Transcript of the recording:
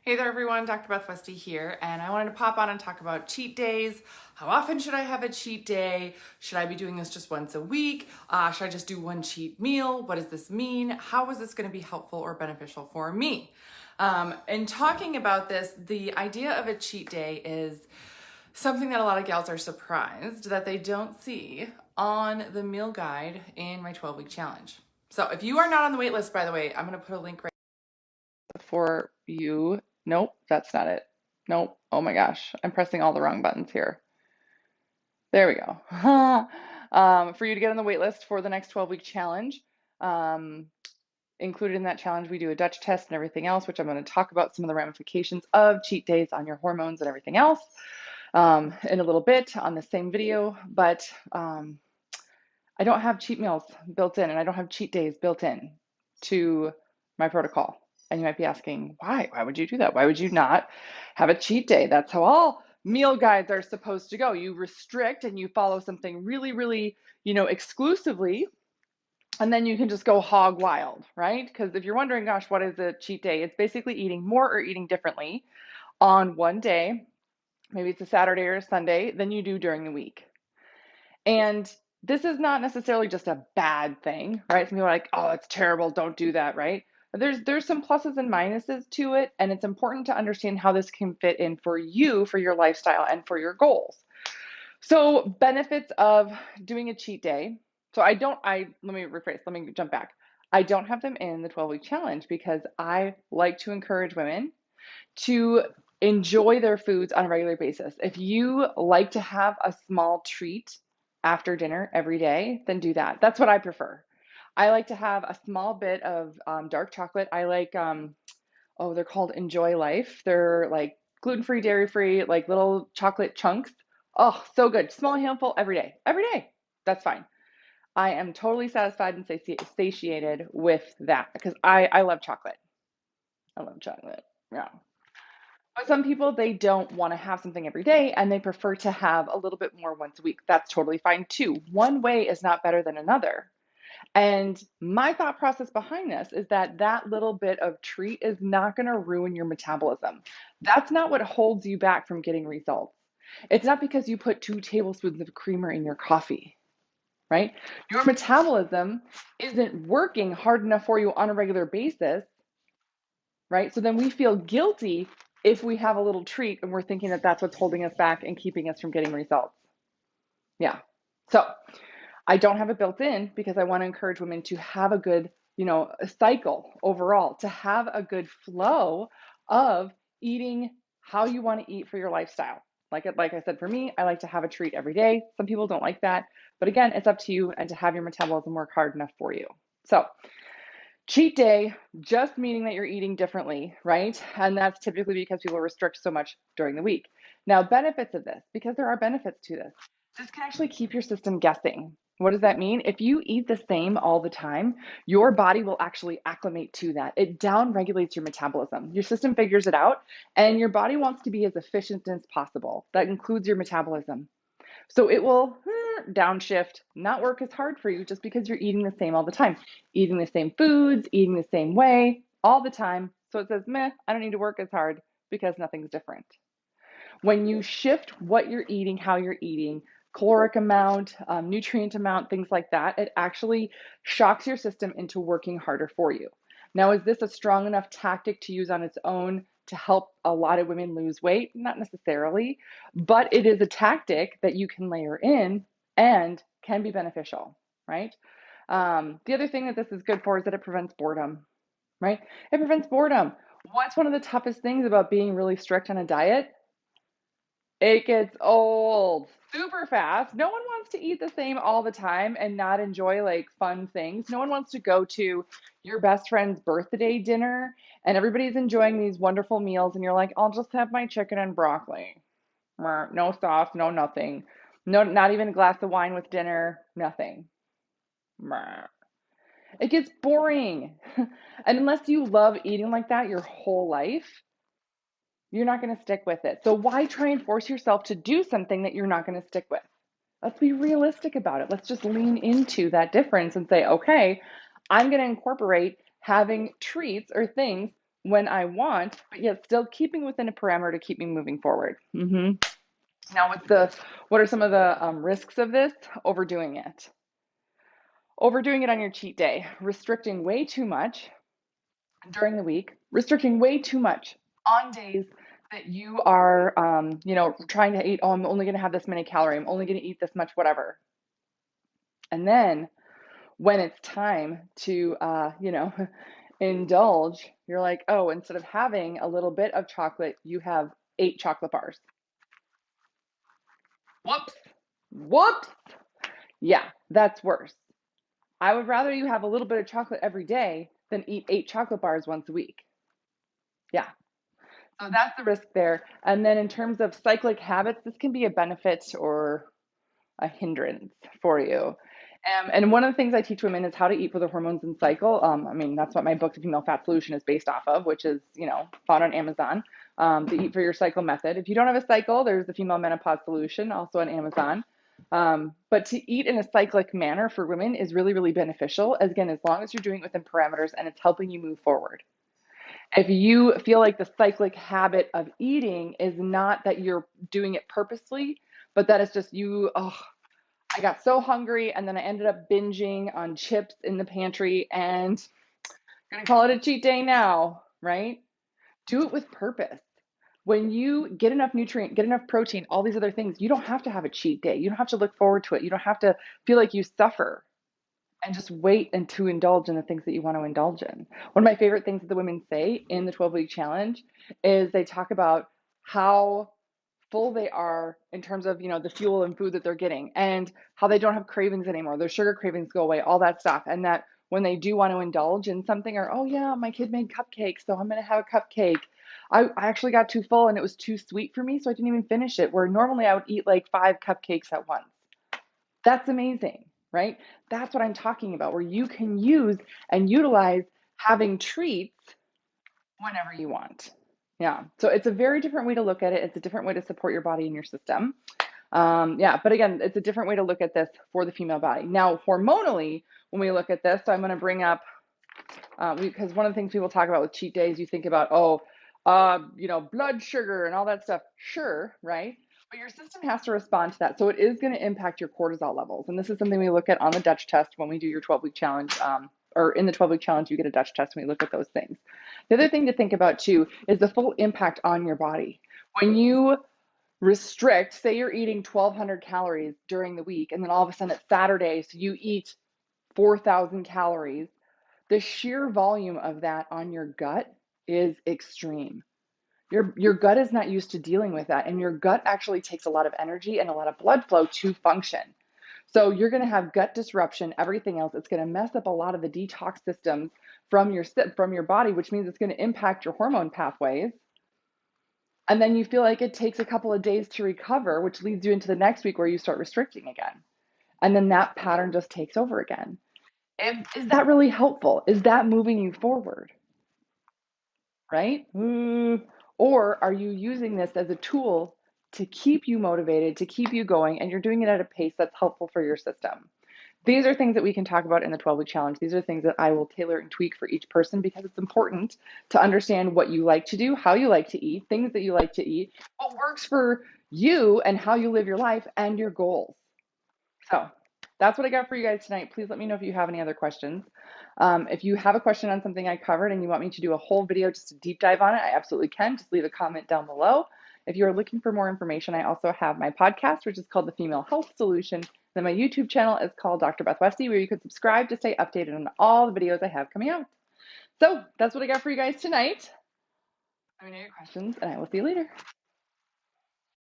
Hey there everyone, Dr. Beth Westie here, and I wanted to pop on and talk about cheat days. How often should I have a cheat day? Should I be doing this just once a week? Should I just do one cheat meal? What does this mean? How is this going to be helpful or beneficial for me? In talking about this, the idea of a cheat day is something that a lot of gals are surprised that they don't see on the meal guide in my 12-week challenge. So if you are not on the wait list, by the way, I'm going to put a link right for you. Nope, that's not it. Nope. Oh my gosh, I'm pressing all the wrong buttons here. There we go. For you to get on the wait list for the next 12-week challenge. Included in that challenge, we do a Dutch test and everything else, which I'm going to talk about some of the ramifications of cheat days on your hormones and everything else in a little bit on the same video. But I don't have cheat meals built in, and I don't have cheat days built in to my protocol. And you might be asking, why? Why would you do that? Why would you not have a cheat day? That's how all meal guides are supposed to go. You restrict and you follow something really, really, exclusively, and then you can just go hog wild, right? Because if you're wondering, gosh, what is a cheat day? It's basically eating more or eating differently on one day, maybe it's a Saturday or a Sunday, than you do during the week. And this is not necessarily just a bad thing, right? Some people are like, oh, it's terrible, don't do that, right? There's some pluses and minuses to it, and it's important to understand how this can fit in for you, for your lifestyle, and for your goals. So benefits of doing a cheat day. So let me rephrase, let me jump back. I don't have them in the 12-week challenge because I like to encourage women to enjoy their foods on a regular basis. If you like to have a small treat after dinner every day, then do that. That's what I prefer. I like to have a small bit of dark chocolate. I like, they're called Enjoy Life. They're like gluten-free, dairy-free, like little chocolate chunks. Oh, so good. Small handful every day. Every day. That's fine. I am totally satisfied and satiated with that because I love chocolate. I love chocolate. Yeah. But some people, they don't want to have something every day and they prefer to have a little bit more once a week. That's totally fine too. One way is not better than another. And my thought process behind this is that that little bit of treat is not going to ruin your metabolism. That's not what holds you back from getting results. It's not because you put 2 tablespoons of creamer in your coffee, right? Your metabolism isn't working hard enough for you on a regular basis, right? So then we feel guilty if we have a little treat and we're thinking that that's what's holding us back and keeping us from getting results. Yeah. So I don't have it built in because I want to encourage women to have a good, cycle overall, to have a good flow of eating how you want to eat for your lifestyle. Like I said, for me, I like to have a treat every day. Some people don't like that, but again, it's up to you and to have your metabolism work hard enough for you. So cheat day, just meaning that you're eating differently, right? And that's typically because people restrict so much during the week. Now, benefits of this, because there are benefits to this, this can actually keep your system guessing. What does that mean? If you eat the same all the time, your body will actually acclimate to that. It down regulates your metabolism. Your system figures it out, and your body wants to be as efficient as possible. That includes your metabolism. So it will downshift, not work as hard for you just because you're eating the same all the time, eating the same foods, eating the same way all the time. So it says, meh, I don't need to work as hard because nothing's different. When you shift what you're eating, how you're eating, caloric amount, nutrient amount, things like that, it actually shocks your system into working harder for you. Now, is this a strong enough tactic to use on its own to help a lot of women lose weight? Not necessarily, but it is a tactic that you can layer in and can be beneficial, right? The other thing that this is good for is that it prevents boredom, right? It prevents boredom. What's one of the toughest things about being really strict on a diet? It gets old super fast. No one wants to eat the same all the time and not enjoy like fun things. No one wants to go to your best friend's birthday dinner and everybody's enjoying these wonderful meals and you're like, I'll just have my chicken and broccoli. No sauce, no nothing. No, not even a glass of wine with dinner, nothing. It gets boring. And unless you love eating like that your whole life, you're not going to stick with it. So why try and force yourself to do something that you're not going to stick with? Let's be realistic about it. Let's just lean into that difference and say, okay, I'm going to incorporate having treats or things when I want, but yet still keeping within a parameter to keep me moving forward. Now, what are some of the risks of this? Overdoing it. Overdoing it on your cheat day, restricting way too much during the week, restricting way too much on days that you are, trying to eat. Oh, I'm only going to have this many calories. I'm only going to eat this much, whatever. And then when it's time to, indulge, you're like, oh, instead of having a little bit of chocolate, you have 8 chocolate bars. Whoops. Whoops. Yeah, that's worse. I would rather you have a little bit of chocolate every day than eat 8 chocolate bars once a week. Yeah. So that's the risk there. And then in terms of cyclic habits, this can be a benefit or a hindrance for you. And one of the things I teach women is how to eat for the hormones and cycle. That's what my book, The Female Fat Solution, is based off of, which is, found on Amazon. The Eat for Your Cycle method. If you don't have a cycle, there's the Female Menopause Solution, also on Amazon. But to eat in a cyclic manner for women is really, really beneficial, as long as you're doing it within parameters and it's helping you move forward. If you feel like the cyclic habit of eating is not that you're doing it purposely, but that it's just you, I got so hungry and then I ended up binging on chips in the pantry and I'm gonna call it a cheat day now, right? Do it with purpose. When you get enough nutrient, get enough protein, all these other things, you don't have to have a cheat day. You don't have to look forward to it. You don't have to feel like you suffer and just wait and to indulge in the things that you want to indulge in. One of my favorite things that the women say in the 12-week challenge is they talk about how full they are in terms of, the fuel and food that they're getting and how they don't have cravings anymore. Their sugar cravings go away, all that stuff. And that when they do want to indulge in something or, oh yeah, my kid made cupcakes, so I'm going to have a cupcake. I actually got too full and it was too sweet for me, so I didn't even finish it, where normally I would eat like 5 cupcakes at once. That's amazing, right? That's what I'm talking about, where you can use and utilize having treats whenever you want. Yeah. So it's a very different way to look at it. It's a different way to support your body and your system. But again, it's a different way to look at this for the female body. Now, hormonally, when we look at this, so I'm going to bring up, because one of the things people talk about with cheat days, you think about, blood sugar and all that stuff. Sure, right? But your system has to respond to that. So it is going to impact your cortisol levels. And this is something we look at on the Dutch test when we do your 12-week challenge. Or in the 12-week challenge, you get a Dutch test when we look at those things. The other thing to think about too is the full impact on your body. When you restrict, say you're eating 1,200 calories during the week, and then all of a sudden it's Saturday, so you eat 4,000 calories, the sheer volume of that on your gut is extreme. Your gut is not used to dealing with that, and your gut actually takes a lot of energy and a lot of blood flow to function. So you're going to have gut disruption, everything else. It's going to mess up a lot of the detox systems from your body, which means it's going to impact your hormone pathways. And then you feel like it takes a couple of days to recover, which leads you into the next week where you start restricting again. And then that pattern just takes over again. Is that really helpful? Is that moving you forward? Right? Or are you using this as a tool to keep you motivated, to keep you going, and you're doing it at a pace that's helpful for your system? These are things that we can talk about in the 12-week challenge. These are things that I will tailor and tweak for each person, because it's important to understand what you like to do, how you like to eat, things that you like to eat, what works for you and how you live your life and your goals. So that's what I got for you guys tonight. Please let me know if you have any other questions. If you have a question on something I covered and you want me to do a whole video just to deep dive on it, I absolutely can. Just leave a comment down below. If you're looking for more information, I also have my podcast, which is called The Female Health Solution. Then my YouTube channel is called Dr. Beth Westie, where you can subscribe to stay updated on all the videos I have coming out. So that's what I got for you guys tonight. Let me know your questions, and I will see you later.